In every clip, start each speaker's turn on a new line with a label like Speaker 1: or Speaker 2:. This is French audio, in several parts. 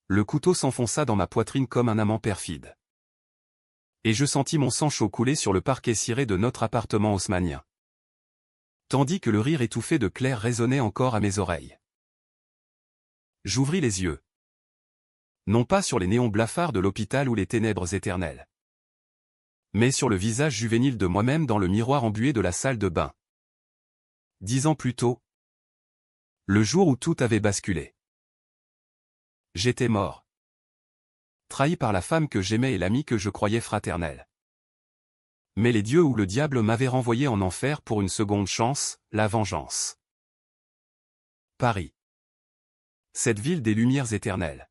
Speaker 1: Le couteau s'enfonça dans ma poitrine comme un amant perfide. Et je sentis mon sang chaud couler sur le parquet ciré de notre appartement haussmannien. Tandis que le rire étouffé de Claire résonnait encore à mes oreilles. J'ouvris les yeux. Non pas sur les néons blafards de l'hôpital ou les ténèbres éternelles, mais sur le visage juvénile de moi-même dans le miroir embué de la salle de bain. 10 ans plus tôt, le jour où tout avait basculé. J'étais mort. Trahi par la femme que j'aimais et l'ami que je croyais fraternel. Mais les dieux ou le diable m'avaient renvoyé en enfer pour une seconde chance, la vengeance. Paris. Cette ville des lumières éternelles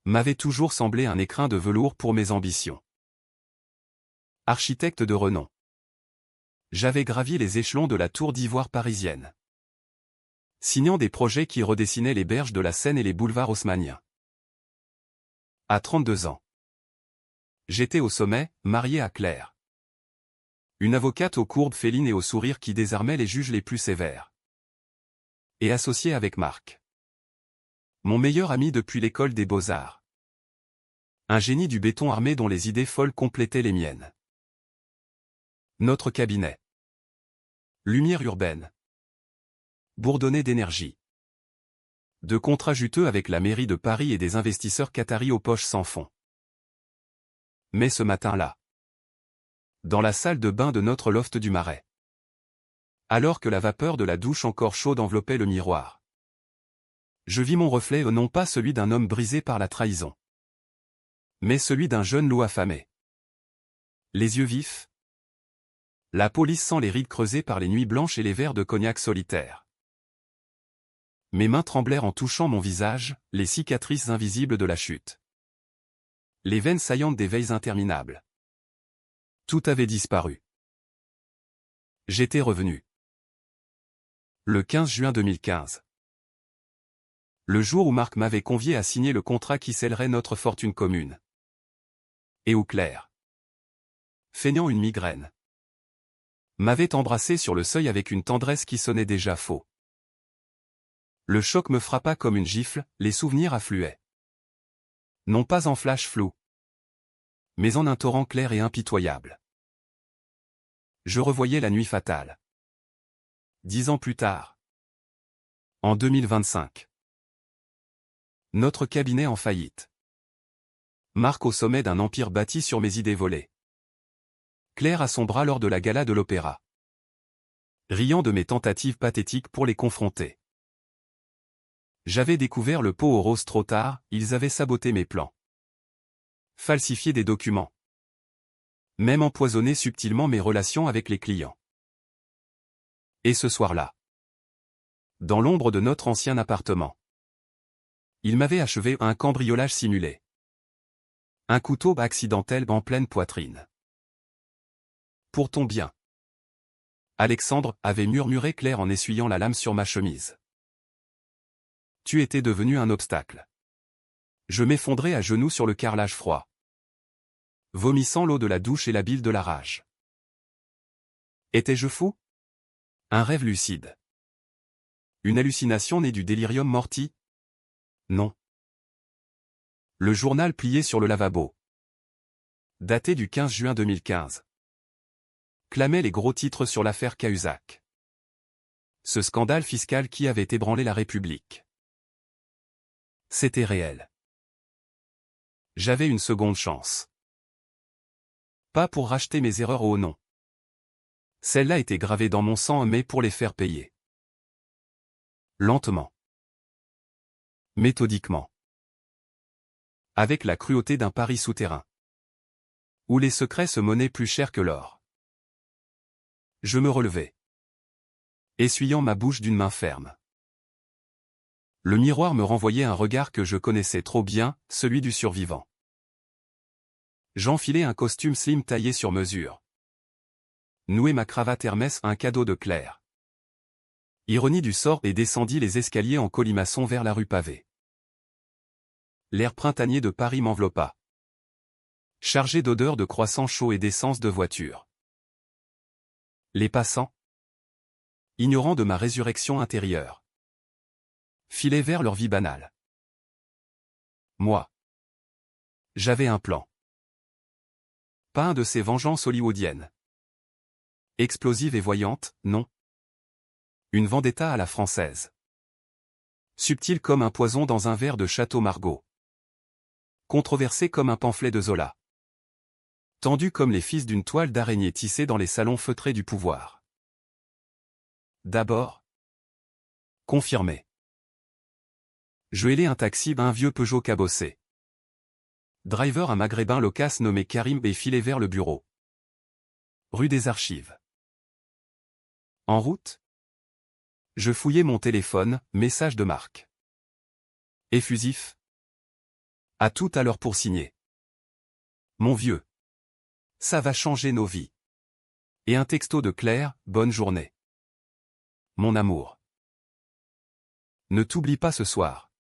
Speaker 1: m'avait toujours semblé un écrin de velours pour mes ambitions. Architecte de renom, j'avais gravi les échelons de la tour d'ivoire parisienne, signant des projets qui redessinaient les berges de la Seine et les boulevards haussmanniens. À 32 ans, j'étais au sommet, marié à Claire. Une avocate aux courbes félines et au sourire qui désarmait les juges les plus sévères. Et associé avec Marc, mon meilleur ami depuis l'école des beaux-arts. Un génie du béton armé dont les idées folles complétaient les miennes. Notre cabinet. Lumière urbaine. Bourdonnait d'énergie. De contrats juteux avec la mairie de Paris et des investisseurs qataris aux poches sans fond. Mais ce matin-là, dans la salle de bain de notre loft du Marais, alors que la vapeur de la douche encore chaude enveloppait le miroir, je vis mon reflet, non pas celui d'un homme brisé par la trahison, mais celui d'un jeune loup affamé. Les yeux vifs, la peau lisse sans les rides creusées par les nuits blanches et les verres de cognac solitaires. Mes mains tremblèrent en touchant mon visage, les cicatrices invisibles de la chute. Les veines saillantes des veilles interminables. Tout avait disparu. J'étais revenu. Le 15 juin 2015. Le jour où Marc m'avait convié à signer le contrat qui scellerait notre fortune commune. Et où Claire, feignant une migraine, m'avait embrassé sur le seuil avec une tendresse qui sonnait déjà faux. Le choc me frappa comme une gifle, les souvenirs affluaient. Non pas en flash flou, mais en un torrent clair et impitoyable. Je revoyais la nuit fatale. 10 ans plus tard. En 2025. Notre cabinet en faillite. Marc au sommet d'un empire bâti sur mes idées volées. Claire à son bras lors de la gala de l'opéra. Riant de mes tentatives pathétiques pour les confronter. J'avais découvert le pot aux roses trop tard, ils avaient saboté mes plans. Falsifié des documents. Même empoisonné subtilement mes relations avec les clients. Et ce soir-là, dans l'ombre de notre ancien appartement, il m'avait achevé un cambriolage simulé. Un couteau accidentel en pleine poitrine. Pour ton bien. Alexandre, avait murmuré Claire en essuyant la lame sur ma chemise. Tu étais devenu un obstacle. Je m'effondrais à genoux sur le carrelage froid, vomissant l'eau de la douche et la bile de la rage. Étais-je fou? Un rêve lucide. Une hallucination née du délirium morti? Non. Le journal plié sur le lavabo, daté du 15 juin 2015, clamait les gros titres sur l'affaire Cahuzac. Ce scandale fiscal qui avait ébranlé la République. C'était réel. J'avais une seconde chance. Pas pour racheter mes erreurs au nom. Celle-là était gravée dans mon sang mais pour les faire payer. Lentement. Méthodiquement. Avec la cruauté d'un pari souterrain. Où les secrets se monnaient plus cher que l'or. Je me relevai. Essuyant ma bouche d'une main ferme. Le miroir me renvoyait un regard que je connaissais trop bien, celui du survivant. J'enfilai un costume slim taillé sur mesure. Nouai ma cravate Hermès, un cadeau de Claire. Ironie du sort, et descendis les escaliers en colimaçon vers la rue pavée. L'air printanier de Paris m'enveloppa. Chargé d'odeurs de croissants chauds et d'essence de voiture. Les passants, ignorants de ma résurrection intérieure, filaient vers leur vie banale. moi. J'avais un plan. Pas un de ces vengeances hollywoodiennes. Explosive et voyante, non. Une vendetta à la française. Subtile comme un poison dans un verre de Château Margaux. Controversé comme un pamphlet de Zola. Tendu comme les fils d'une toile d'araignée tissée dans les salons feutrés du pouvoir. D'abord. Confirmé. Je hélai un taxi, un vieux Peugeot cabossé. Driver un maghrébin loquace nommé Karim et filé vers le bureau. Rue des Archives. En route. Je fouillais mon téléphone, message de Marc. Effusif. À tout à l'heure pour signer. Mon vieux. Ça va changer nos vies. Et un texto de Claire, bonne journée. Mon amour. Ne t'oublie pas ce soir.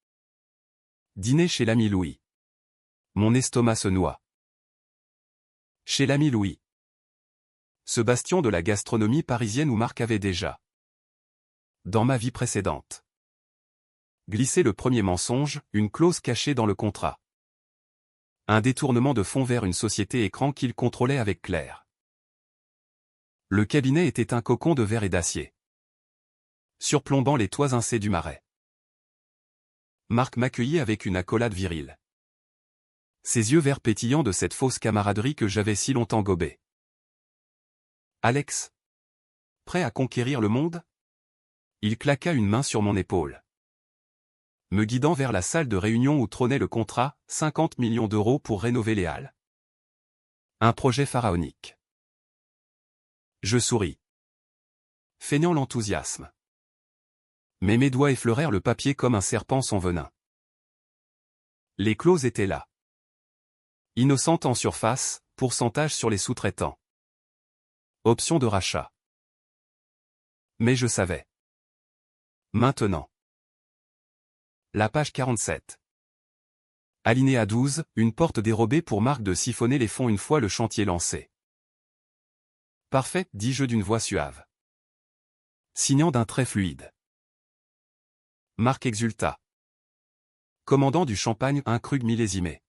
Speaker 1: Dîner chez l'ami Louis. Mon estomac se noie. Chez l'ami Louis. Ce bastion de la gastronomie parisienne où Marc avait déjà. Dans ma vie précédente. Glissé le premier mensonge, une clause cachée dans le contrat. Un détournement de fonds vers une société écran qu'il contrôlait avec Claire. Le cabinet était un cocon de verre et d'acier. Surplombant les toits incés du marais. Marc m'accueillit avec une accolade virile. Ses yeux verts pétillants de cette fausse camaraderie que j'avais si longtemps gobée. Alex. Prêt à conquérir le monde? Il claqua une main sur mon épaule. Me guidant vers la salle de réunion où trônait le contrat, 50 millions d'euros pour rénover les halles. Un projet pharaonique. Je souris. Feignant l'enthousiasme. Mais mes doigts effleurèrent le papier comme un serpent son venin. Les clauses étaient là. Innocente en surface, pourcentage sur les sous-traitants. Option de rachat. Mais je savais. Maintenant. La page 47. Alinéa 12, une porte dérobée pour Marc de siphonner les fonds une fois le chantier lancé. Parfait, dis-je d'une voix suave. Signant d'un trait fluide. Marc exulta. Commandant du champagne, un krug millésimé.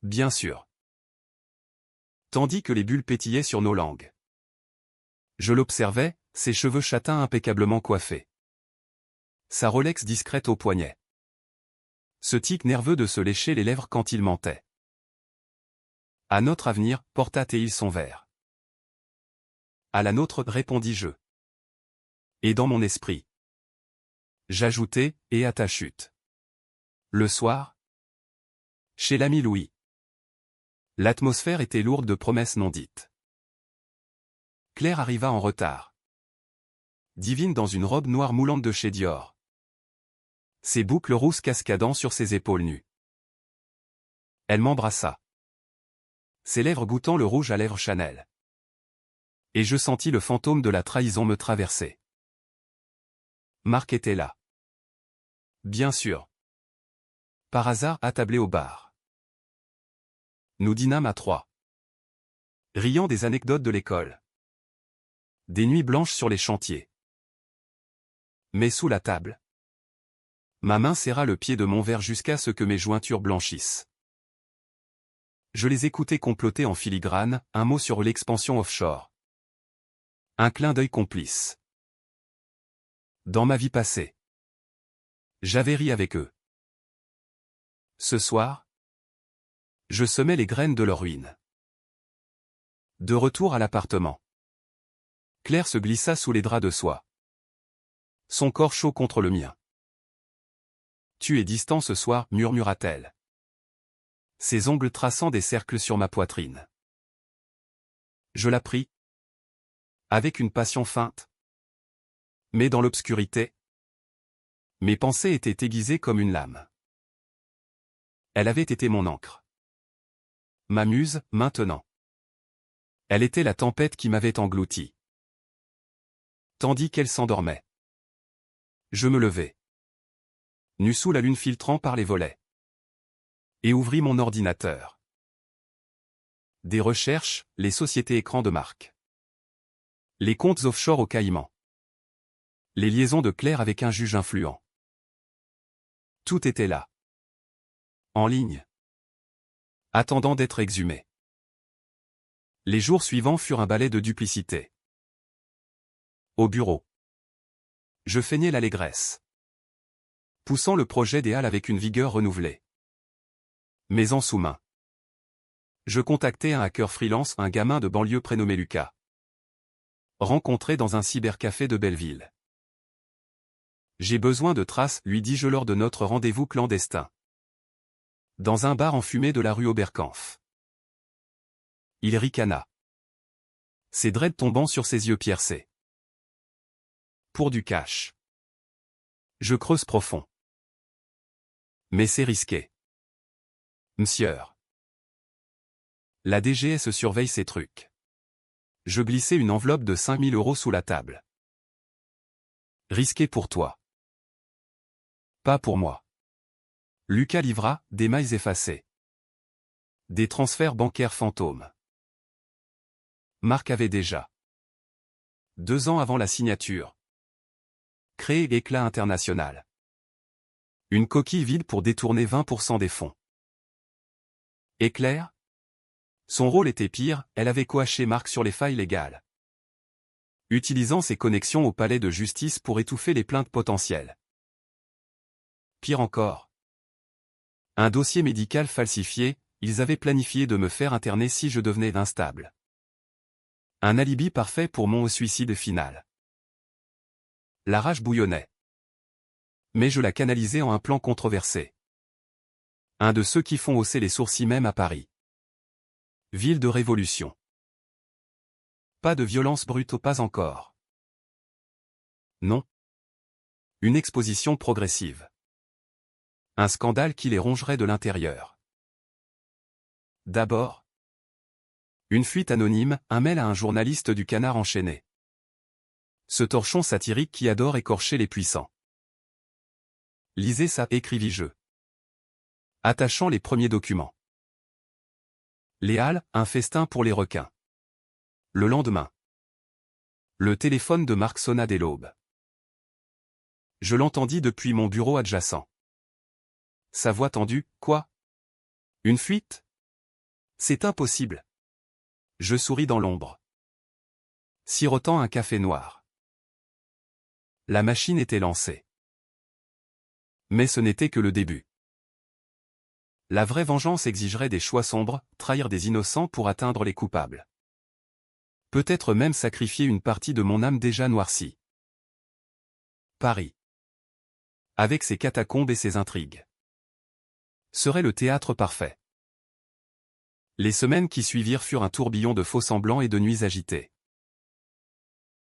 Speaker 1: Bien sûr. Tandis que les bulles pétillaient sur nos langues. Je l'observais, ses cheveux châtains impeccablement coiffés. Sa Rolex discrète au poignet. Ce tic nerveux de se lécher les lèvres quand il mentait. À notre avenir, porta-t-il son verre. À la nôtre, répondis-je. Et dans mon esprit. J'ajoutai, et à ta chute. Le soir. Chez l'ami Louis. L'atmosphère était lourde de promesses non dites. Claire arriva en retard. Divine dans une robe noire moulante de chez Dior. Ses boucles rousses cascadant sur ses épaules nues. Elle m'embrassa. Ses lèvres goûtant le rouge à lèvres Chanel. Et je sentis le fantôme de la trahison me traverser. Marc était là. Bien sûr. Par hasard attablé au bar. Nous dînâmes à trois. Riant des anecdotes de l'école. Des nuits blanches sur les chantiers. Mais sous la table. Ma main serra le pied de mon verre jusqu'à ce que mes jointures blanchissent. Je les écoutais comploter en filigrane, un mot sur l'expansion offshore. Un clin d'œil complice. Dans ma vie passée. J'avais ri avec eux. Ce soir, je semais les graines de leur ruine. De retour à l'appartement. Claire se glissa sous les draps de soie. Son corps chaud contre le mien. Tu es distant ce soir, murmura-t-elle. Ses ongles traçant des cercles sur ma poitrine. Je la pris. Avec une passion feinte. Mais dans l'obscurité. Mes pensées étaient aiguisées comme une lame. Elle avait été mon encre. Ma muse, maintenant. Elle était la tempête qui m'avait englouti. Tandis qu'elle s'endormait. Je me levai. Nu sous la lune filtrant par les volets. Et ouvris mon ordinateur. Des recherches, les sociétés écrans de Marc. Les comptes offshore au Caïmans. Les liaisons de Claire avec un juge influent. Tout était là. en ligne, attendant d'être exhumé. Les jours suivants furent un balai de duplicité. Au bureau. Je feignais l'allégresse, poussant le projet des Halles avec une vigueur renouvelée. Mais en sous-main. Je contactai un hacker freelance, un gamin de banlieue prénommé Lucas. Rencontré dans un cybercafé de Belleville. J'ai besoin de traces, lui dis-je lors de notre rendez-vous clandestin. Dans un bar enfumé de la rue Oberkampf. Il ricana. Ses dreads tombant sur ses yeux piercés. Pour du cash. Je creuse profond. Mais c'est risqué. Monsieur. La DGS surveille ces trucs. Je glissai une enveloppe de 5000 € sous la table. Risqué pour toi. Pas pour moi. Lucas livra, des mailles effacées. Des transferts bancaires fantômes. Marc avait déjà, 2 ans avant la signature, créé Éclat International. Une coquille vide pour détourner 20% des fonds. Et Claire? Son rôle était pire, elle avait coaché Marc sur les failles légales. Utilisant ses connexions au palais de justice pour étouffer les plaintes potentielles. Pire encore. Un dossier médical falsifié, ils avaient planifié de me faire interner si je devenais instable. Un alibi parfait pour mon suicide final. La rage bouillonnait. Mais je la canalisais en un plan controversé. Un de ceux qui font hausser les sourcils même à Paris. Ville de révolution. Pas de violence brute, pas encore. Non. Une exposition progressive. Un scandale qui les rongerait de l'intérieur. D'abord, une fuite anonyme, un mail à un journaliste du Canard enchaîné. Ce torchon satirique qui adore écorcher les puissants. Lisez ça, écrivis-je. Attachant les premiers documents. Les Halles, un festin pour les requins. Le lendemain. Le téléphone de Marc sonna dès l'aube. Je l'entendis depuis mon bureau adjacent. Sa voix tendue, quoi? Une fuite? C'est impossible. Je souris dans l'ombre. Sirotant un café noir. La machine était lancée. Mais ce n'était que le début. La vraie vengeance exigerait des choix sombres, trahir des innocents pour atteindre les coupables. Peut-être même sacrifier une partie de mon âme déjà noircie. Paris. Avec ses catacombes et ses intrigues. Serait le théâtre parfait. Les semaines qui suivirent furent un tourbillon de faux-semblants et de nuits agitées.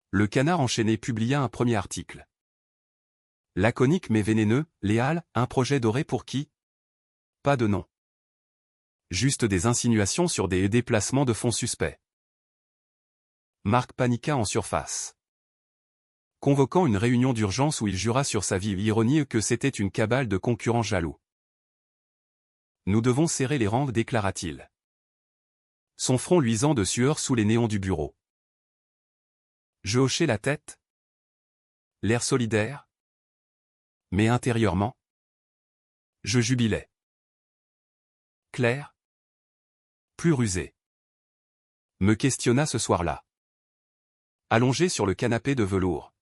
Speaker 1: Le Canard enchaîné publia un premier article. Laconique mais vénéneux, les Halles, un projet doré pour qui? Pas de nom. Juste des insinuations sur des déplacements de fonds suspects. Marc paniqua en surface. Convoquant une réunion d'urgence où il jura sur sa vive ironie que c'était une cabale de concurrents jaloux. Nous devons serrer les rangs, déclara-t-il. Son front luisant de sueur sous les néons du bureau. Je hochai la tête. L'air solidaire. Mais intérieurement, je jubilais. Claire, plus rusée, me questionna ce soir-là. Allongé sur le canapé de velours.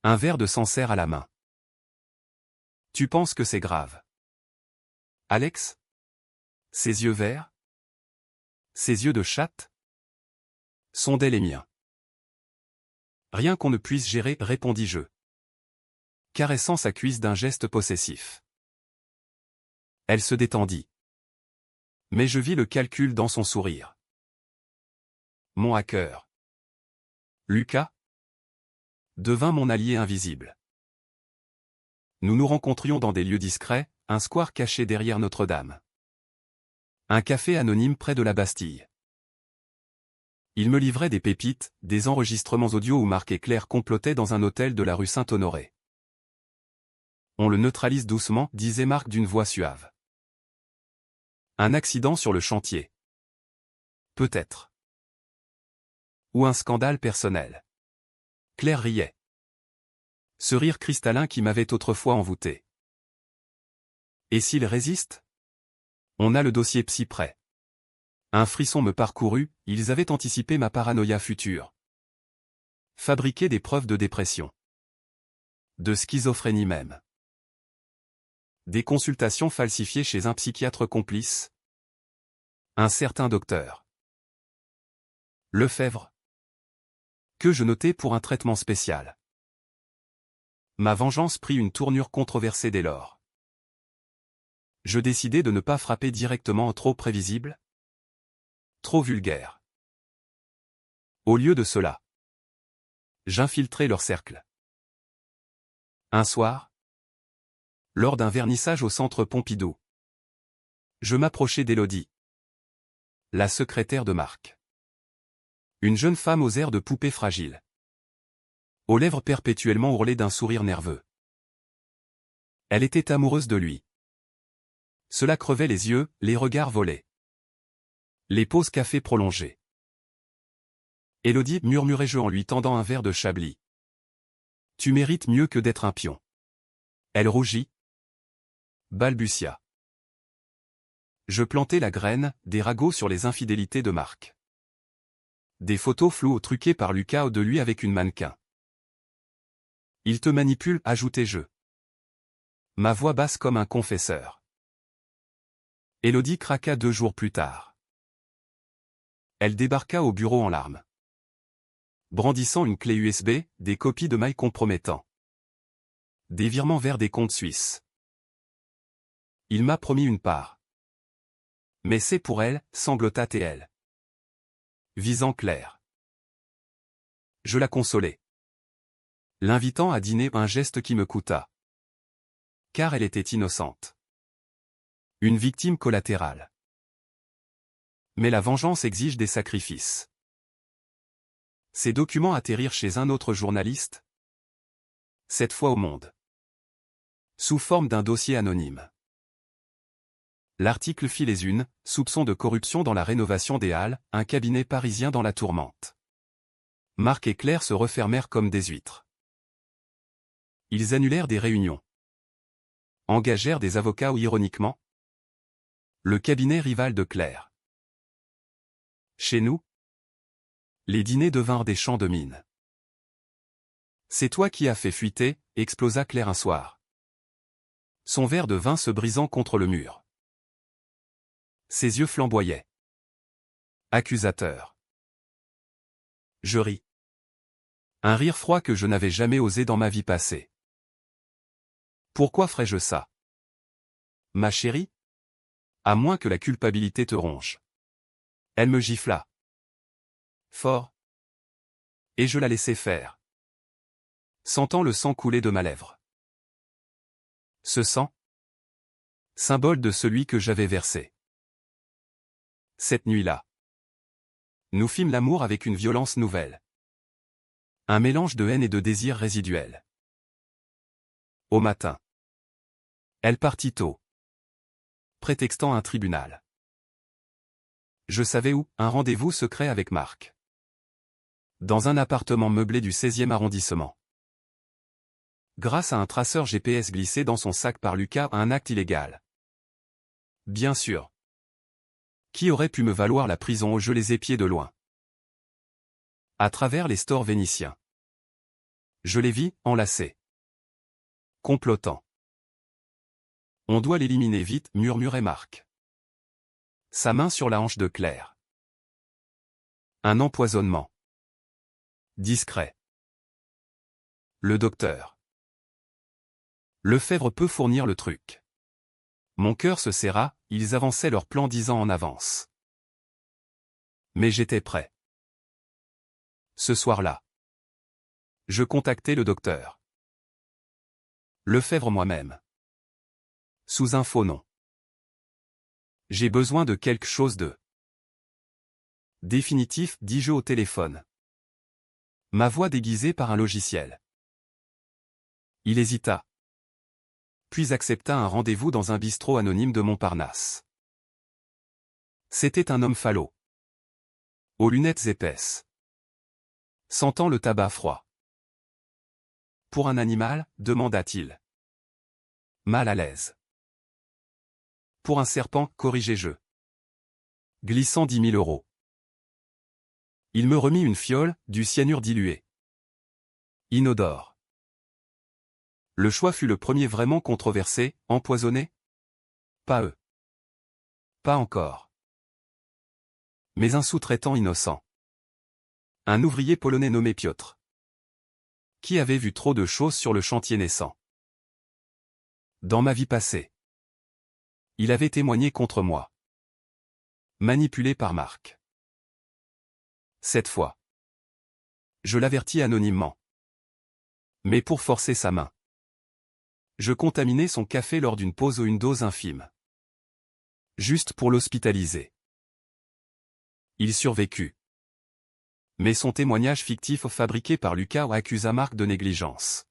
Speaker 1: Un verre de Sancerre à la main. Tu penses que c'est grave? Alex? Ses yeux verts? Ses yeux de chatte? Sondaient les miens. Rien qu'on ne puisse gérer, répondis-je, caressant sa cuisse d'un geste possessif. Elle se détendit. Mais je vis le calcul dans son sourire. Mon hacker. Lucas devint mon allié invisible. Nous nous rencontrions dans des lieux discrets, un square caché derrière Notre-Dame. Un café anonyme près de la Bastille. Il me livrait des pépites, des enregistrements audio où Marc et Claire complotaient dans un hôtel de la rue Saint-Honoré. On le neutralise doucement, disait Marc d'une voix suave. Un accident sur le chantier. Peut-être. Ou un scandale personnel. Claire riait. Ce rire cristallin qui m'avait autrefois envoûté. Et s'il résiste? On a le dossier psy prêt. Un frisson me parcourut, ils avaient anticipé ma paranoïa future. Fabriquer des preuves de dépression. De schizophrénie même. Des consultations falsifiées chez un psychiatre complice. Un certain docteur Lefebvre. Que je notais pour un traitement spécial. Ma vengeance prit une tournure controversée dès lors. Je décidai de ne pas frapper directement trop prévisible, trop vulgaire. Au lieu de cela, j'infiltrai leur cercle. Un soir, lors d'un vernissage au centre Pompidou, je m'approchai d'Élodie, la secrétaire de Marc. Une jeune femme aux airs de poupée fragile. Aux lèvres perpétuellement ourlées d'un sourire nerveux. Elle était amoureuse de lui. Cela crevait les yeux, les regards volaient. Les pauses café prolongées. Élodie, murmurai-je en lui tendant un verre de Chablis. Tu mérites mieux que d'être un pion. Elle rougit. Balbutia. Je plantai la graine, des ragots sur les infidélités de Marc. Des photos floues truquées par Lucas de lui avec une mannequin. Il te manipule, ajoutai-je. Ma voix basse comme un confesseur. Élodie craqua 2 jours plus tard. Elle débarqua au bureau en larmes. Brandissant une clé USB, des copies de mails compromettants. Des virements vers des comptes suisses. Il m'a promis une part. Mais c'est pour elle, sanglota-t-elle. Visant Claire. Je la consolai. L'invitant à dîner, un geste qui me coûta. Car elle était innocente. Une victime collatérale. Mais la vengeance exige des sacrifices. Ces documents atterrirent chez un autre journaliste. Cette fois au Monde. Sous forme d'un dossier anonyme. L'article fit les unes, soupçons de corruption dans la rénovation des Halles, un cabinet parisien dans la tourmente. Marc et Claire se refermèrent comme des huîtres. Ils annulèrent des réunions. Engagèrent des avocats ou ironiquement. Le cabinet rival de Claire. Chez nous, les dîners devinrent des champs de mine. C'est toi qui as fait fuiter, explosa Claire un soir. Son verre de vin se brisant contre le mur. Ses yeux flamboyaient. Accusateur. Je ris. Un rire froid que je n'avais jamais osé dans ma vie passée. Pourquoi ferais-je ça? Ma chérie? À moins que la culpabilité te ronge. Elle me gifla. Fort. Et je la laissai faire. Sentant le sang couler de ma lèvre. Ce sang? Symbole de celui que j'avais versé. Cette nuit-là. Nous fîmes l'amour avec une violence nouvelle. Un mélange de haine et de désir résiduel. Au matin. Elle partit tôt. Prétextant un tribunal. Je savais où, un rendez-vous secret avec Marc. Dans un appartement meublé du 16e arrondissement. Grâce à un traceur GPS glissé dans son sac par Lucas, un acte illégal. Bien sûr. Qui aurait pu me valoir la prison? Je les épiais de loin. À travers les stores vénitiens. Je les vis, enlacés. Complotant. On doit l'éliminer vite, murmurait Marc. Sa main sur la hanche de Claire. Un empoisonnement. Discret. Le docteur. Lefebvre peut fournir le truc. Mon cœur se serra, ils avançaient leur plan 10 ans en avance. Mais j'étais prêt. Ce soir-là. Je contactai le docteur. Lefebvre moi-même. Sous un faux nom. J'ai besoin de quelque chose de définitif, dis-je au téléphone. Ma voix déguisée par un logiciel. Il hésita. Puis accepta un rendez-vous dans un bistrot anonyme de Montparnasse. C'était un homme falot. Aux lunettes épaisses. Sentant le tabac froid. « Pour un animal ?» demanda-t-il. Mal à l'aise. Pour un serpent, corrigez-je. Glissant 10 000 euros. Il me remit une fiole, du cyanure dilué. Inodore. Le choix fut le premier vraiment controversé, empoisonné? Pas eux. Pas encore. Mais un sous-traitant innocent. Un ouvrier polonais nommé Piotr. Qui avait vu trop de choses sur le chantier naissant. Dans ma vie passée. Il avait témoigné contre moi. Manipulé par Marc. Cette fois. Je l'avertis anonymement. Mais pour forcer sa main. Je contaminai son café lors d'une pause ou une dose infime. Juste pour l'hospitaliser. Il survécut. Mais son témoignage fictif fabriqué par Lucas accusa Marc de négligence.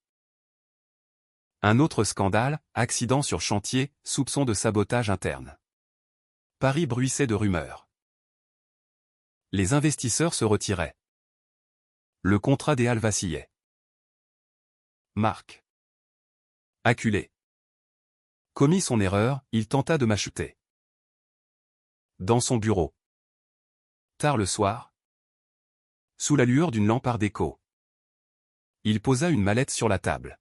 Speaker 1: Un autre scandale, accident sur chantier, soupçon de sabotage interne. Paris bruissait de rumeurs. Les investisseurs se retiraient. Le contrat des Halles vacillait. Marc. Acculé. Commis son erreur, il tenta de m'acheter. Dans son bureau. Tard le soir. Sous la lueur d'une lampe art déco. Il posa une mallette sur la table.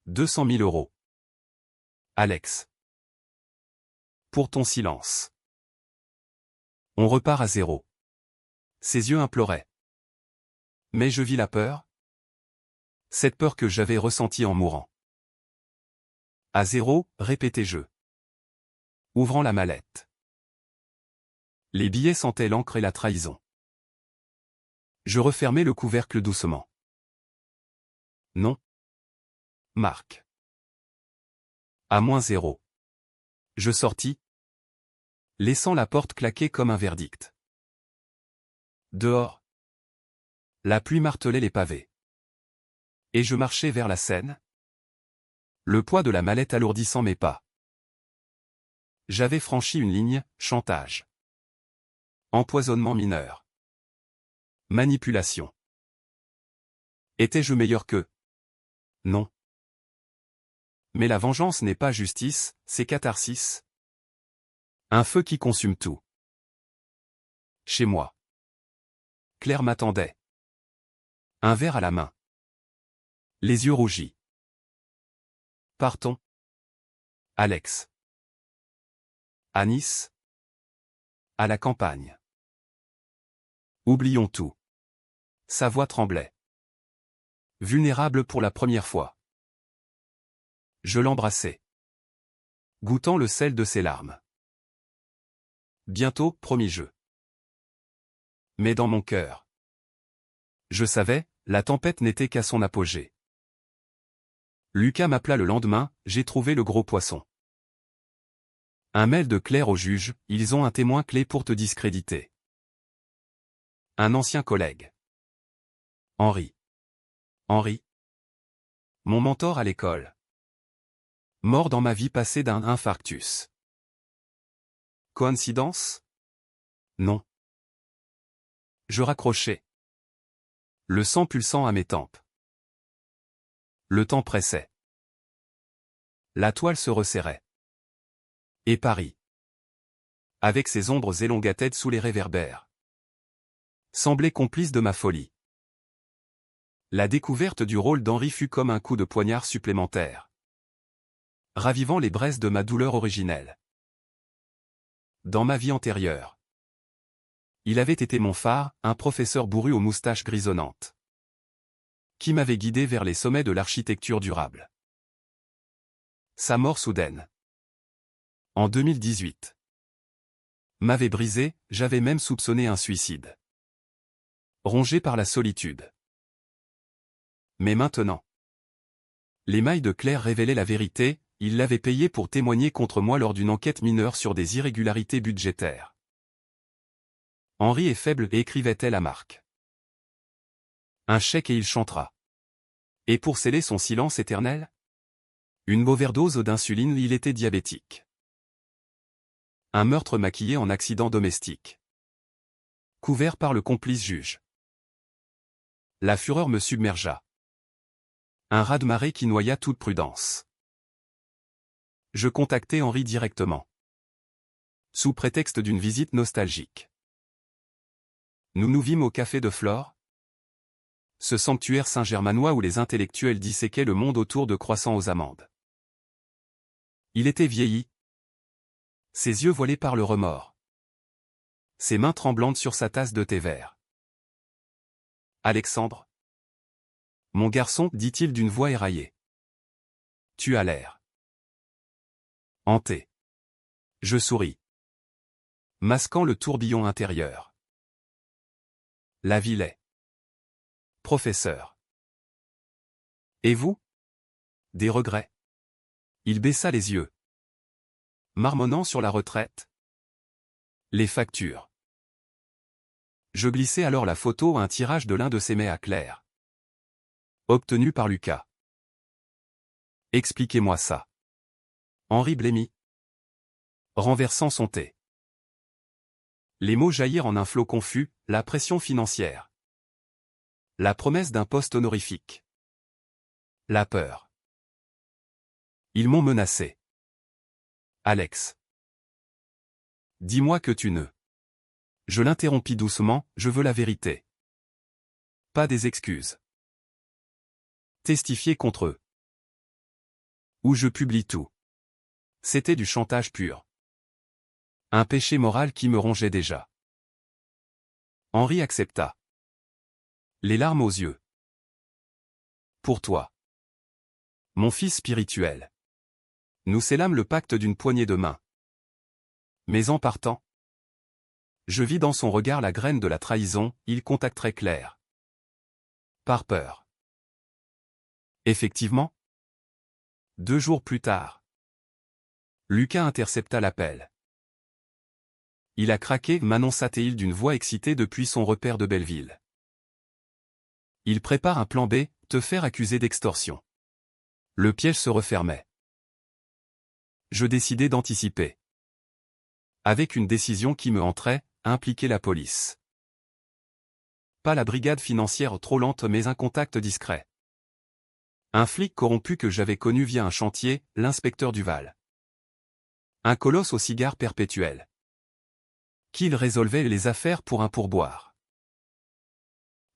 Speaker 1: 200 000 euros. Alex. Pour ton silence. On repart à zéro. Ses yeux imploraient. Mais je vis la peur. Cette peur que j'avais ressentie en mourant. À zéro, répétai-je. Ouvrant la mallette. Les billets sentaient l'encre et la trahison. Je refermai le couvercle doucement. Non. Marc. À moins zéro. Je sortis, laissant la porte claquer comme un verdict. Dehors. La pluie martelait les pavés. Et je marchais vers la Seine. Le poids de la mallette alourdissant mes pas. J'avais franchi une ligne, chantage. Empoisonnement mineur. Manipulation. Étais-je meilleur qu'eux? Non. Mais la vengeance n'est pas justice, c'est catharsis. Un feu qui consume tout. Chez moi. Claire m'attendait. Un verre à la main. Les yeux rougis. Partons. Alex. À Nice. À la campagne. Oublions tout. Sa voix tremblait. Vulnérable pour la première fois. Je l'embrassai. Goûtant le sel de ses larmes. Bientôt, promis-je. Mais dans mon cœur. Je savais, la tempête n'était qu'à son apogée. Lucas m'appela le lendemain, j'ai trouvé le gros poisson. Un mail de Claire au juge, ils ont un témoin clé pour te discréditer. Un ancien collègue. Henri. Henri. Mon mentor à l'école. Mort dans ma vie passée d'un infarctus. Coïncidence? Non. Je raccrochai. Le sang pulsant à mes tempes. Le temps pressait. La toile se resserrait. Et Paris. Avec ses ombres élongatées sous les réverbères. Semblait complice de ma folie. La découverte du rôle d'Henri fut comme un coup de poignard supplémentaire. Ravivant les braises de ma douleur originelle. Dans ma vie antérieure. Il avait été mon phare, un professeur bourru aux moustaches grisonnantes. Qui m'avait guidé vers les sommets de l'architecture durable. Sa mort soudaine. En 2018. M'avait brisé, j'avais même soupçonné un suicide. Rongé par la solitude. Mais maintenant. Les mailles de Claire révélaient la vérité, il l'avait payé pour témoigner contre moi lors d'une enquête mineure sur des irrégularités budgétaires. Henri est faible et écrivait-elle à Marc. Un chèque et il chantera. Et pour sceller son silence éternel? Une overdose d'insuline, il était diabétique. Un meurtre maquillé en accident domestique. Couvert par le complice juge. La fureur me submergea. Un raz-de-marée qui noya toute prudence. Je contactai Henri directement. Sous prétexte d'une visite nostalgique. Nous nous vîmes au Café de Flore. Ce sanctuaire saint-germanois où les intellectuels disséquaient le monde autour de croissants aux amandes. Il était vieilli. Ses yeux voilés par le remords. Ses mains tremblantes sur sa tasse de thé vert. Alexandre. Mon garçon, dit-il d'une voix éraillée. Tu as l'air hanté. Je souris. Masquant le tourbillon intérieur. La ville est. Professeur. Et vous? Des regrets. Il baissa les yeux. Marmonnant sur la retraite. Les factures. Je glissai alors la photo à un tirage de l'un de ses mets à Claire. Obtenu par Lucas. Expliquez-moi ça. Henri blêmit. Renversant son thé. Les mots jaillirent en un flot confus, la pression financière. La promesse d'un poste honorifique. La peur. Ils m'ont menacé. Alex. Dis-moi que tu ne. Je l'interrompis doucement, je veux la vérité. Pas des excuses. Testifier contre eux. Ou je publie tout. C'était du chantage pur. Un péché moral qui me rongeait déjà. Henri accepta. Les larmes aux yeux. Pour toi. Mon fils spirituel. Nous scellâmes le pacte d'une poignée de main. Mais en partant, je vis dans son regard la graine de la trahison, il contacterait Claire. Par peur. Effectivement. 2 jours plus tard. Lucas intercepta l'appel. Il a craqué, m'annonça-t-il d'une voix excitée depuis son repère de Belleville. Il prépare un plan B, te faire accuser d'extorsion. Le piège se refermait. Je décidai d'anticiper. Avec une décision qui me entrait, impliquer la police. Pas la brigade financière trop lente mais un contact discret. Un flic corrompu que j'avais connu via un chantier, l'inspecteur Duval. Un colosse au cigare perpétuel. Qu'il résolvait les affaires pour un pourboire.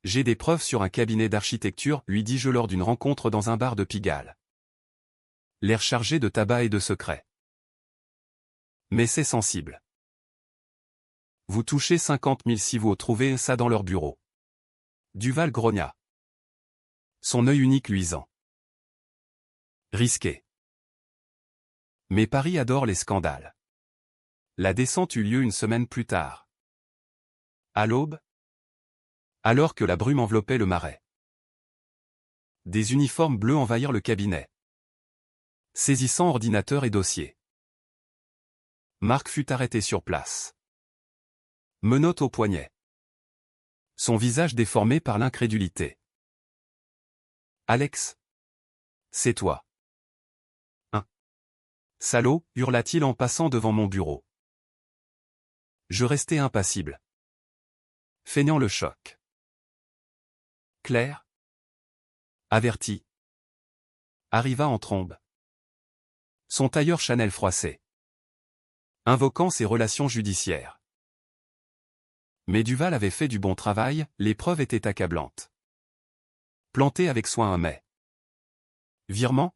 Speaker 1: J'ai des preuves sur un cabinet d'architecture, lui dis-je lors d'une rencontre dans un bar de Pigalle. L'air chargé de tabac et de secrets. Mais c'est sensible. Vous touchez 50 000 si vous trouvez ça dans leur bureau. Duval grogna. Son œil unique luisant. Risqué. Mais Paris adore les scandales. La descente eut lieu une semaine plus tard. À l'aube, alors que la brume enveloppait le marais. Des uniformes bleus envahirent le cabinet. Saisissant ordinateur et dossier. Marc fut arrêté sur place. Menottes au poignet. Son visage déformé par l'incrédulité. Alex. C'est toi. Hein. Salaud, hurla-t-il en passant devant mon bureau. Je restai impassible. Feignant le choc. Claire. Averti. Arriva en trombe. Son tailleur Chanel froissé. Invoquant ses relations judiciaires. Mais Duval avait fait du bon travail, les preuves étaient accablantes. Planté avec soin un mai. Virement.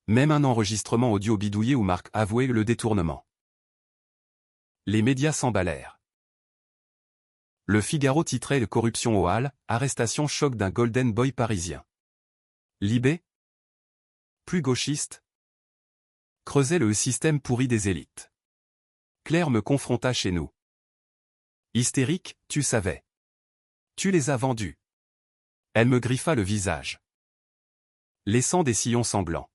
Speaker 1: Même un enregistrement audio bidouillé où Marc avouait le détournement. Les médias s'emballèrent. Le Figaro titrait « Corruption aux Halles, arrestation choc d'un golden boy parisien ». Libé. Plus gauchiste. Creusait le système pourri des élites. Claire me confronta chez nous. Hystérique, tu savais. Tu les as vendus. Elle me griffa le visage. Laissant des sillons sanglants.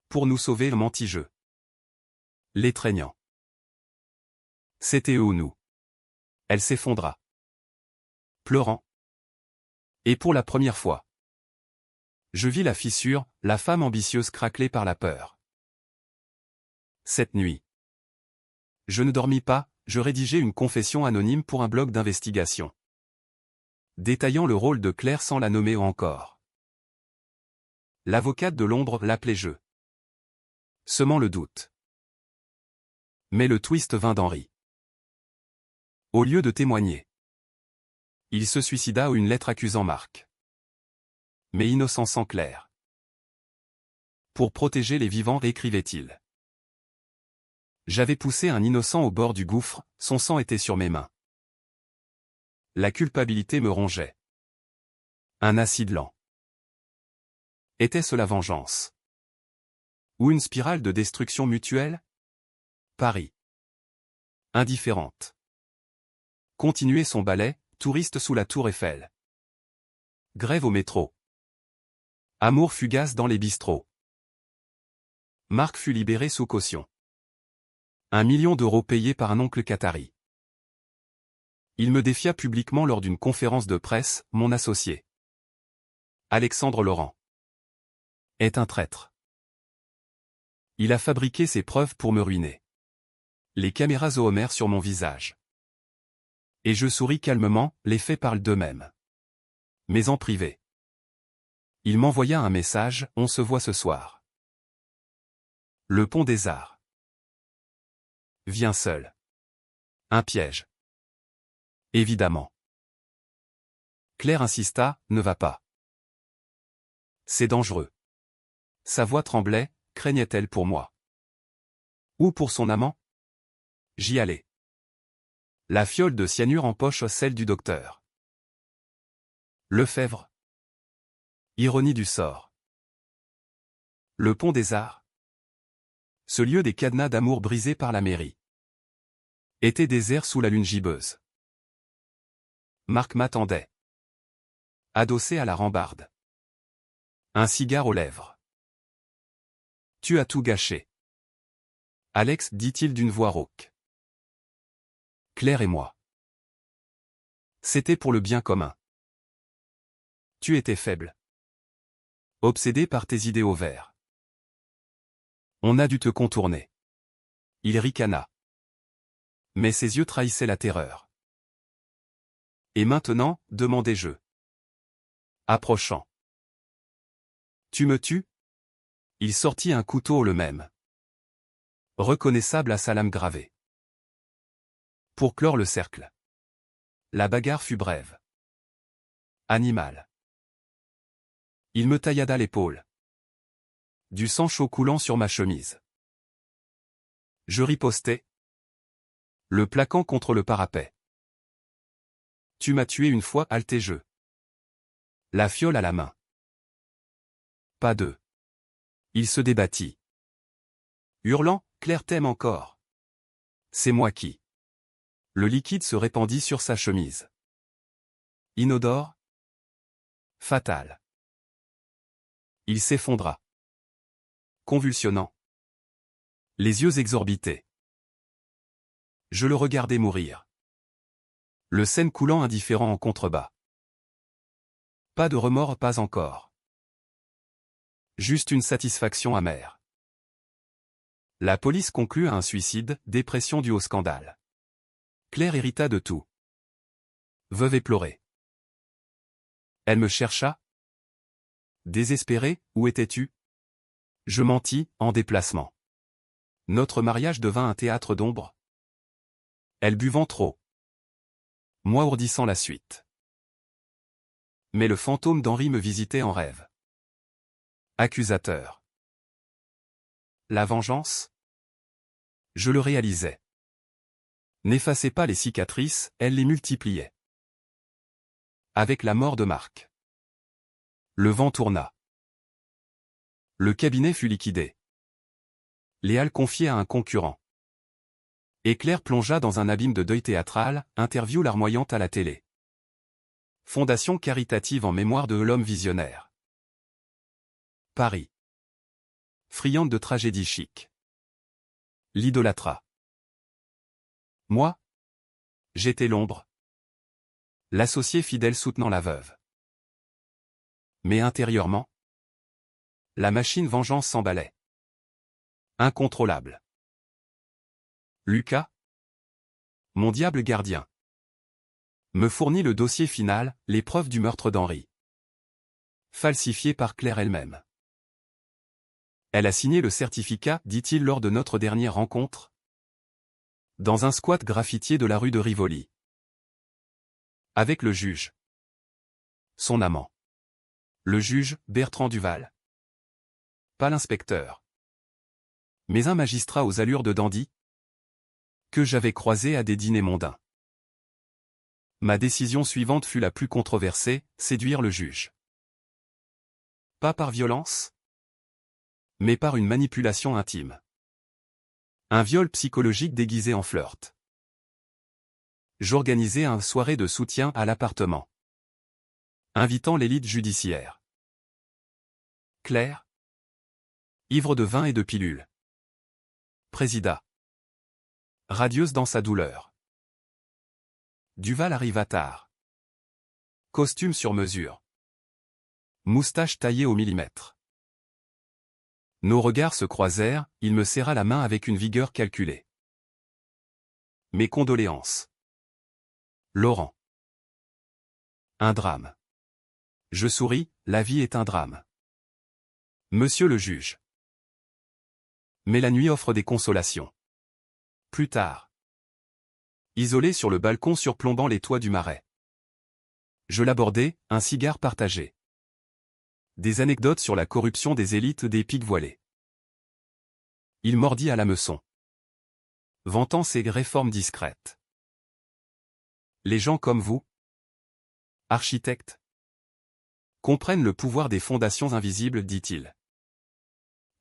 Speaker 1: Pour nous sauver le mentis-je. L'étreignant. C'était eux ou nous. Elle s'effondra. Pleurant. Et pour la première fois. Je vis la fissure, la femme ambitieuse craquelée par la peur. Cette nuit. Je ne dormis pas, je rédigeai une confession anonyme pour un blog d'investigation. Détaillant le rôle de Claire sans la nommer encore. L'avocate de l'ombre l'appelait je. semant le doute. Mais le twist vint d'Henri. Au lieu de témoigner, il se suicida ou une lettre accusant Marc. Mais innocent Claire. Pour protéger les vivants, écrivait-il. J'avais poussé un innocent au bord du gouffre, son sang était sur mes mains. La culpabilité me rongeait. Un acide lent. Était-ce la vengeance? Ou une spirale de destruction mutuelle? Paris. Indifférente. Continuer son ballet, touriste sous la tour Eiffel. Grève au métro. Amour fugace dans les bistrots. Marc fut libéré sous caution. 1 million d'euros payés par un oncle qatari. Il me défia publiquement lors d'une conférence de presse, mon associé. Alexandre Laurent. Est un traître. Il a fabriqué ses preuves pour me ruiner. Les caméras Zohomer sur mon visage. Et je souris calmement, les faits parlent d'eux-mêmes. Mais en privé. Il m'envoya un message, on se voit ce soir. Le pont des Arts. Viens seul. Un piège. Évidemment. Claire insista, ne va pas. C'est dangereux. Sa voix tremblait, craignait-elle pour moi? Ou pour son amant? J'y allais. La fiole de cyanure en poche, celle du docteur. Lefebvre. Ironie du sort. Le pont des Arts. Ce lieu des cadenas d'amour brisés par la mairie. Était désert sous la lune gibbeuse. Marc m'attendait. Adossé à la rambarde. Un cigare aux lèvres. Tu as tout gâché. Alex, dit-il d'une voix rauque. Claire et moi. C'était pour le bien commun. Tu étais faible. Obsédé par tes idéaux verts. On a dû te contourner. Il ricana. Mais ses yeux trahissaient la terreur. Et maintenant, demandai-je. Approchant. Tu me tues? Il sortit un couteau le même. Reconnaissable à sa lame gravée. Pour clore le cercle. La bagarre fut brève. Animal. Il me taillada l'épaule. Du sang chaud coulant sur ma chemise. Je ripostai. Le plaquant contre le parapet. Tu m'as tué une fois, haltai-je. La fiole à la main. Pas deux. Il se débattit. Hurlant, Claire t'aime encore. C'est moi qui. Le liquide se répandit sur sa chemise. Inodore. Fatal. Il s'effondra. Convulsionnant. Les yeux exorbités. Je le regardais mourir. Le Seine coulant indifférent en contrebas. Pas de remords, pas encore. Juste une satisfaction amère. La police conclut à un suicide, dépression due au scandale. Claire hérita de tout. Veuve éplorée. Elle me chercha. Désespérée, où étais-tu? Je mentis, en déplacement. Notre mariage devint un théâtre d'ombre. Elle buvant trop. Moi ourdissant la suite. Mais le fantôme d'Henri me visitait en rêve. Accusateur. La vengeance? Je le réalisais. N'effaçait pas les cicatrices, elle les multipliait. Avec la mort de Marc. Le vent tourna. Le cabinet fut liquidé. Léal confié à un concurrent. Et Claire plongea dans un abîme de deuil théâtral, interview larmoyante à la télé. Fondation caritative en mémoire de l'homme visionnaire. Paris. Friande de tragédie chic. L'idolâtra. Moi? J'étais l'ombre. L'associé fidèle soutenant la veuve. Mais intérieurement, la machine vengeance s'emballait. Incontrôlable. Lucas, mon diable gardien, me fournit le dossier final, les preuves du meurtre d'Henri. Falsifié par Claire elle-même. Elle a signé le certificat, dit-il lors de notre dernière rencontre. Dans un squat graffitier de la rue de Rivoli. Avec le juge. Son amant. Le juge, Bertrand Duval. Pas l'inspecteur. Mais un magistrat aux allures de dandy. Que j'avais croisé à des dîners mondains. Ma décision suivante fut la plus controversée, séduire le juge. Pas par violence, mais par une manipulation intime. Un viol psychologique déguisé en flirt. J'organisais une soirée de soutien à l'appartement. Invitant l'élite judiciaire. Claire. Ivre de vin et de pilules. Présida. Radieuse dans sa douleur. Duval arriva tard. Costume sur mesure. Moustache taillée au millimètre. Nos regards se croisèrent, il me serra la main avec une vigueur calculée. Mes condoléances. Laurent. Un drame. Je souris, la vie est un drame. Monsieur le juge. Mais la nuit offre des consolations. Plus tard. Isolé sur le balcon surplombant les toits du Marais. Je l'abordai, un cigare partagé. Des anecdotes sur la corruption des élites des piques voilées. Il mordit à l'hameçon. Vantant ses réformes discrètes. Les gens comme vous, architectes, comprennent le pouvoir des fondations invisibles, dit-il.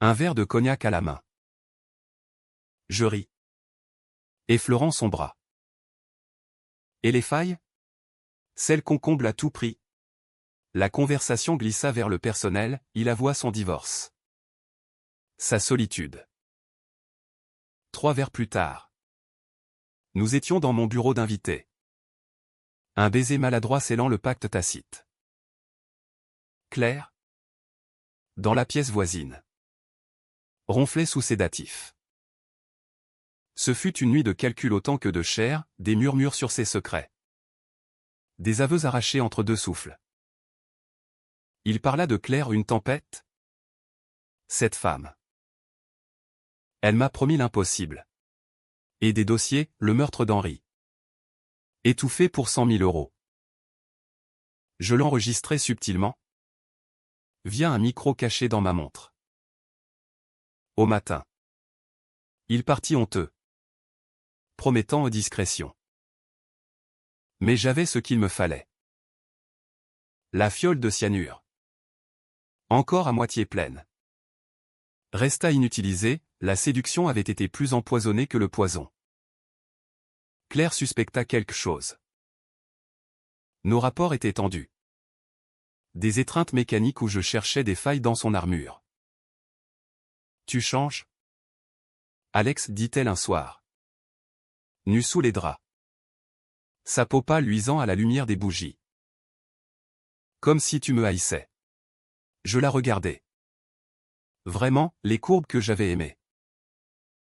Speaker 1: Un verre de cognac à la main. Je ris. Effleurant son bras. Et les failles? Celles qu'on comble à tout prix. La conversation glissa vers le personnel, il avoua son divorce. Sa solitude. 3 verres plus tard. Nous étions dans mon bureau d'invité. Un baiser maladroit scellant le pacte tacite. Claire. Dans la pièce voisine. Ronflait sous sédatif. Ce fut une nuit de calcul autant que de chair, des murmures sur ses secrets. Des aveux arrachés entre deux souffles. Il parla de Claire, une tempête. Cette femme. Elle m'a promis l'impossible. Et des dossiers, le meurtre d'Henri. Étouffé pour 100 000 €. Je l'enregistrai subtilement. Via un micro caché dans ma montre. Au matin. Il partit honteux. Promettant discrétion. Mais j'avais ce qu'il me fallait. La fiole de cyanure. Encore à moitié pleine. Resta inutilisée, la séduction avait été plus empoisonnée que le poison. Claire suspecta quelque chose. Nos rapports étaient tendus. Des étreintes mécaniques où je cherchais des failles dans son armure. Tu changes? Alex, dit-elle un soir. Nue sous les draps. Sa peau pâle luisant à la lumière des bougies. Comme si tu me haïssais. Je la regardais. Vraiment, les courbes que j'avais aimées.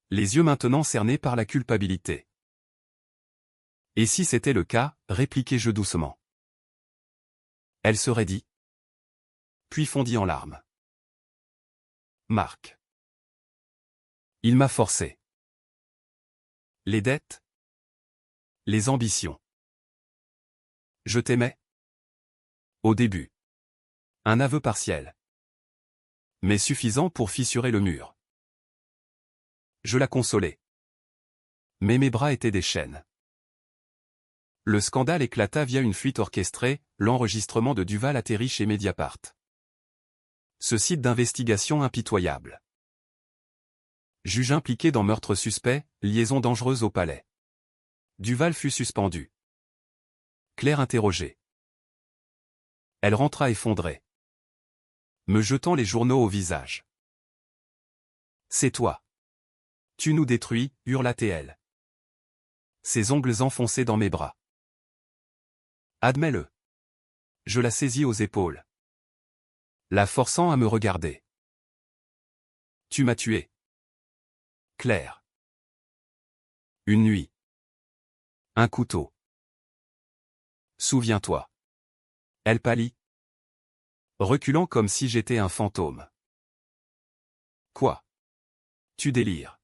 Speaker 1: Les yeux maintenant cernés par la culpabilité. Et si c'était le cas, répliquai-je doucement. Elle se raidit. Puis fondit en larmes. Marc. Il m'a forcé. Les dettes. Les ambitions. Je t'aimais. Au début. Un aveu partiel. Mais suffisant pour fissurer le mur. Je la consolais. Mais mes bras étaient des chaînes. Le scandale éclata via une fuite orchestrée, l'enregistrement de Duval atterrit chez Mediapart. Ce site d'investigation impitoyable. Juge impliqué dans meurtre suspect, liaison dangereuse au palais. Duval fut suspendu. Claire interrogée. Elle rentra effondrée. Me jetant les journaux au visage. C'est toi. Tu nous détruis, hurla-t-elle. Ses ongles enfoncés dans mes bras. Admets-le. Je la saisis aux épaules. La forçant à me regarder. Tu m'as tué. Claire. Une nuit. Un couteau. Souviens-toi. Elle pâlit. Reculant comme si j'étais un fantôme. Quoi? Tu délires.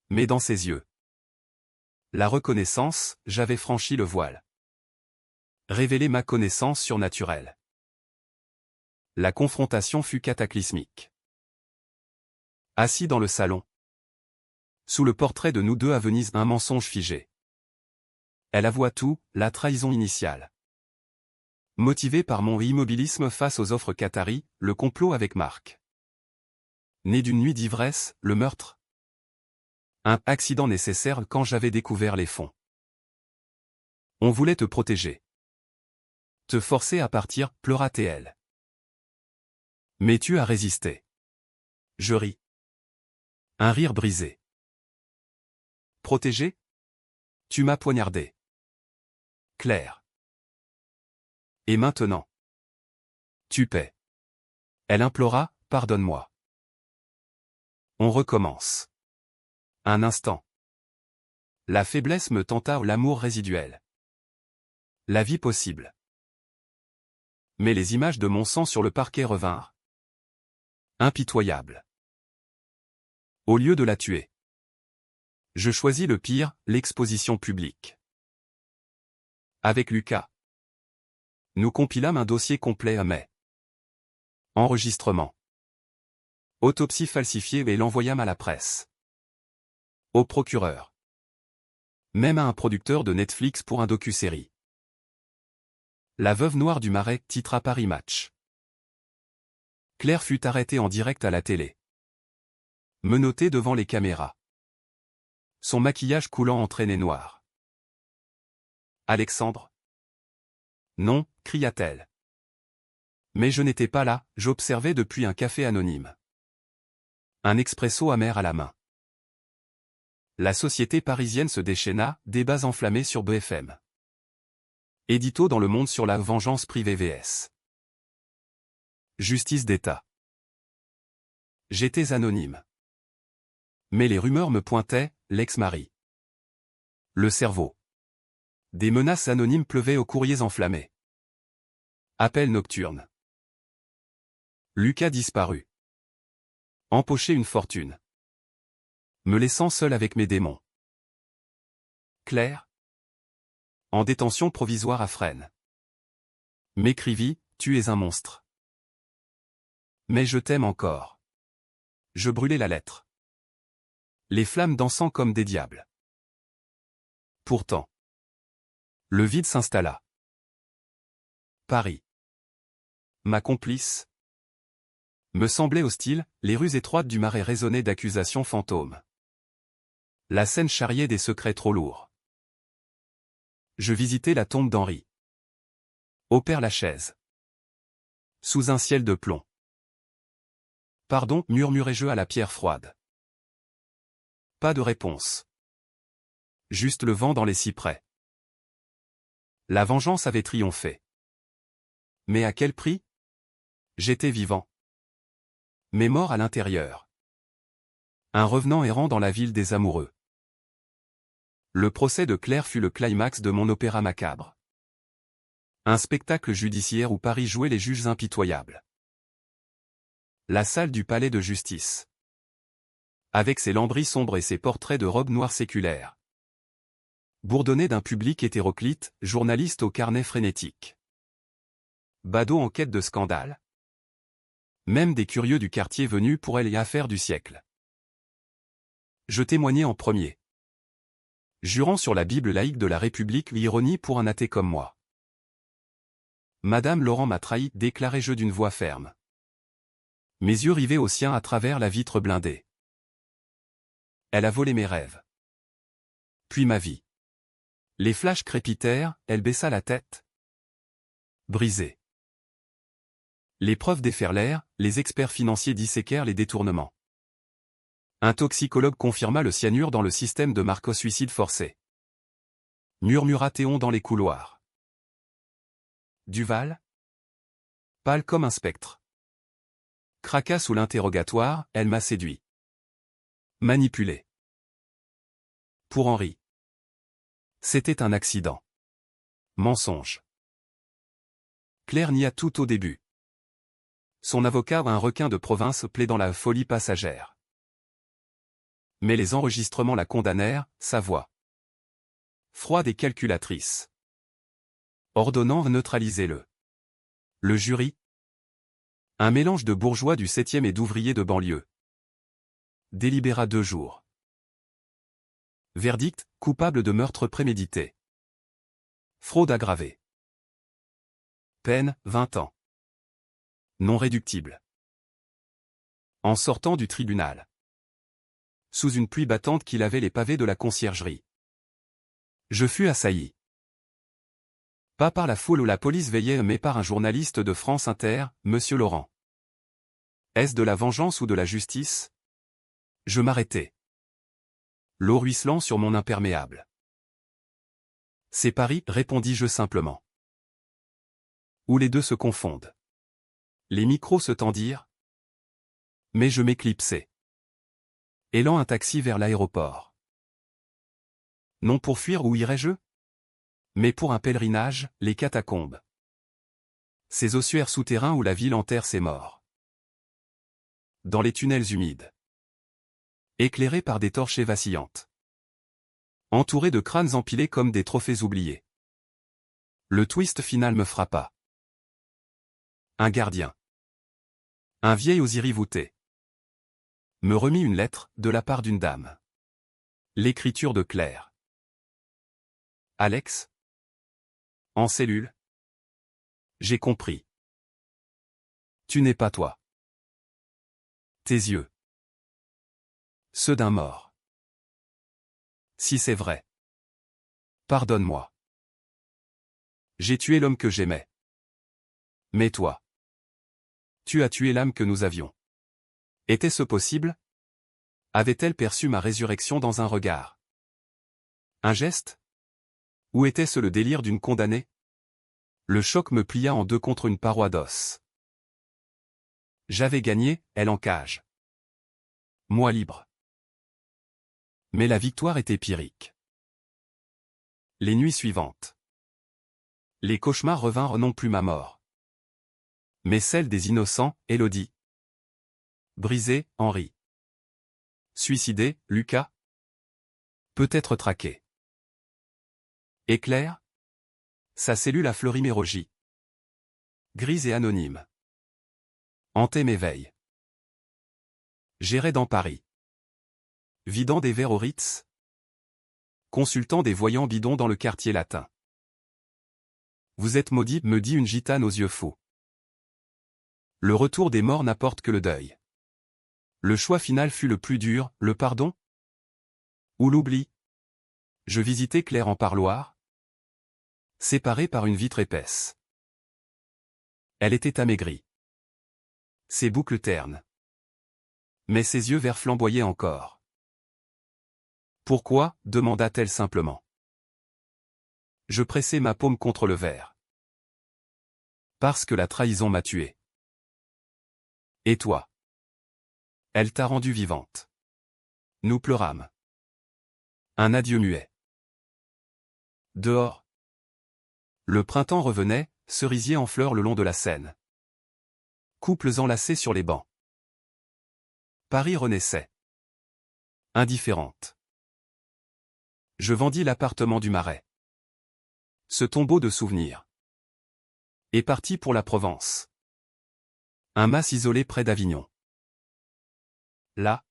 Speaker 1: Mais dans ses yeux. La reconnaissance, j'avais franchi le voile. Révéler ma connaissance surnaturelle. La confrontation fut cataclysmique. Assis dans le salon. Sous le portrait de nous deux à Venise, un mensonge figé. Elle avoua tout, la trahison initiale. Motivé par mon immobilisme face aux offres qataries, le complot avec Marc. Né d'une nuit d'ivresse, le meurtre. Un accident nécessaire quand j'avais découvert les fonds. On voulait te protéger. Te forcer à partir, pleura-t-elle. Mais tu as résisté. Je ris. Un rire brisé. Protégé? Tu m'as poignardé. Claire. Et maintenant? Tu paies. Elle implora, pardonne-moi. On recommence. Un instant. La faiblesse me tenta l'amour résiduel. La vie possible. Mais les images de mon sang sur le parquet revinrent. Impitoyables. Au lieu de la tuer. Je choisis le pire, l'exposition publique. Avec Lucas. Nous compilâmes un dossier complet à mai. Enregistrement. Autopsie falsifiée et l'envoyâmes à la presse. Au procureur. Même à un producteur de Netflix pour un docu-série. La veuve noire du Marais titra Paris Match. Claire fut arrêtée en direct à la télé. Menottée devant les caméras. Son maquillage coulant en traînées noires. Alexandre? Non, cria-t-elle. Mais je n'étais pas là, j'observais depuis un café anonyme. Un expresso amer à la main. La société parisienne se déchaîna, débats enflammés sur BFM. Édito dans Le Monde sur la vengeance privée vs. Justice d'État. J'étais anonyme. Mais les rumeurs me pointaient, l'ex-mari. Le cerveau. Des menaces anonymes pleuvaient aux courriers enflammés. Appel nocturne. Lucas disparut. Empocher une fortune. Me laissant seul avec mes démons. Claire? En détention provisoire à Fresnes. M'écrivit, tu es un monstre. Mais je t'aime encore. Je brûlai la lettre. Les flammes dansant comme des diables. Pourtant. Le vide s'installa. Paris. Ma complice. Me semblait hostile, les rues étroites du Marais résonnaient d'accusations fantômes. La scène charriait des secrets trop lourds. Je visitais la tombe d'Henri. Au Père-Lachaise. Sous un ciel de plomb. Pardon, murmurai-je à la pierre froide. Pas de réponse. Juste le vent dans les cyprès. La vengeance avait triomphé. Mais à quel prix? J'étais vivant. Mais mort à l'intérieur. Un revenant errant dans la ville des amoureux. Le procès de Claire fut le climax de mon opéra macabre. Un spectacle judiciaire où Paris jouait les juges impitoyables. La salle du palais de justice. Avec ses lambris sombres et ses portraits de robes noires séculaires. Bourdonné d'un public hétéroclite, journaliste au carnet frénétique. Badaud en quête de scandale. Même des curieux du quartier venus pour elle et affaire du siècle. Je témoignais en premier. Jurant sur la Bible laïque de la République l'ironie pour un athée comme moi. Madame Laurent m'a trahi, déclarai-je d'une voix ferme. Mes yeux rivés aux siens à travers la vitre blindée. Elle a volé mes rêves. Puis ma vie. Les flashs crépitèrent, elle baissa la tête. Brisée. Les preuves déferlèrent, les experts financiers disséquèrent les détournements. Un toxicologue confirma le cyanure dans le système de Marco suicide forcé. Murmura Théon dans les couloirs. Duval? Pâle comme un spectre. Craqua sous l'interrogatoire, elle m'a séduit. Manipulé. Pour Henri. C'était un accident. Mensonge. Claire nia tout au début. Son avocat, un requin de province plaidant la folie passagère. Mais les enregistrements la condamnèrent, sa voix froide et calculatrice, ordonnant neutraliser le jury. Un mélange de bourgeois du 7e et d'ouvriers de banlieue. Délibéra 2 jours. Verdict, coupable de meurtre prémédité. Fraude aggravée. Peine, 20 ans. Non réductible. En sortant du tribunal, sous une pluie battante qui lavait les pavés de la conciergerie, je fus assailli. Pas par la foule où la police veillait mais par un journaliste de France Inter, Monsieur Laurent. Est-ce de la vengeance ou de la justice? Je m'arrêtai. L'eau ruisselant sur mon imperméable. C'est Paris, répondis-je simplement. Où les deux se confondent. Les micros se tendirent. Mais je m'éclipsai. Élant un taxi vers l'aéroport. Non pour fuir, où irais-je? Mais pour un pèlerinage, les catacombes. Ces ossuaires souterrains où la ville enterre ses morts. Dans les tunnels humides. Éclairés par des torches vacillantes. Entourés de crânes empilés comme des trophées oubliés. Le twist final me frappa. Un gardien. Un vieil osiris voûté. Me remit une lettre, de la part d'une dame. L'écriture de Claire. Alex? En cellule? J'ai compris. Tu n'es pas toi. Tes yeux. Ceux d'un mort. Si c'est vrai. Pardonne-moi. J'ai tué l'homme que j'aimais. Mais toi. Tu as tué l'âme que nous avions. Était-ce possible? Avait-elle perçu ma résurrection dans un regard? Un geste? Ou était-ce le délire d'une condamnée? Le choc me plia en deux contre une paroi d'os. J'avais gagné, elle en cage. Moi libre. Mais la victoire était pyrrhique. Les nuits suivantes. Les cauchemars revinrent non plus ma mort. Mais celle des innocents, Élodie. Brisé, Henri. Suicidé, Lucas. Peut-être traqué. Et Claire? Sa cellule à Fleury-Mérogis. Grise et anonyme. Hantait mes veilles. J'errais dans Paris. Vidant des verres au Ritz. Consultant des voyants bidons dans le quartier latin. Vous êtes maudit, me dit une gitane aux yeux fous. Le retour des morts n'apporte que le deuil. Le choix final fut le plus dur, le pardon? Ou l'oubli? Je visitais Claire en parloir. Séparée par une vitre épaisse. Elle était amaigrie. Ses boucles ternes. Mais ses yeux verts flamboyaient encore. Pourquoi? Demanda-t-elle simplement. Je pressai ma paume contre le verre. Parce que la trahison m'a tué. Et toi? Elle t'a rendue vivante. Nous pleurâmes. Un adieu muet. Dehors. Le printemps revenait, cerisier en fleurs le long de la Seine. Couples enlacés sur les bancs. Paris renaissait. Indifférente. Je vendis l'appartement du Marais. Ce tombeau de souvenirs. Et parti pour la Provence. Un mas isolé près d'Avignon. Là.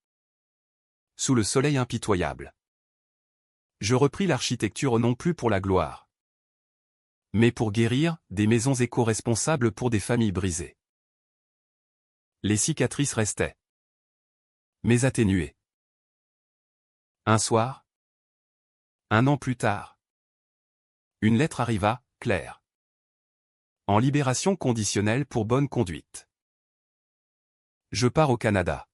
Speaker 1: Sous le soleil impitoyable. Je repris l'architecture non plus pour la gloire. Mais pour guérir, des maisons éco-responsables pour des familles brisées. Les cicatrices restaient. Mais atténuées. Un soir. Un an plus tard. Une lettre arriva, Claire. En libération conditionnelle pour bonne conduite. Je pars au Canada.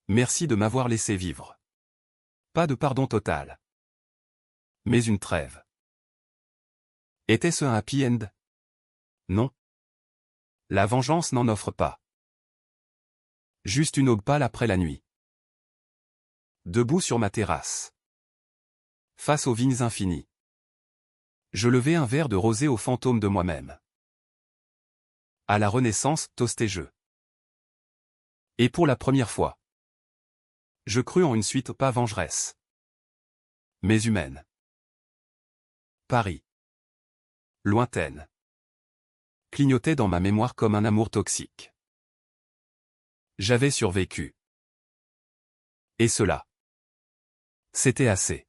Speaker 1: Merci de m'avoir laissé vivre. Pas de pardon total. Mais une trêve. Était-ce un happy end? Non. La vengeance n'en offre pas. Juste une aube pâle après la nuit. Debout sur ma terrasse. Face aux vignes infinies. Je levai un verre de rosé au fantôme de moi-même. À la Renaissance, toast et jeu. Et pour la première fois, je crus en une suite pas vengeresse, mais humaine. Paris. Lointaine. Clignotait dans ma mémoire comme un amour toxique. J'avais survécu. Et cela. C'était assez.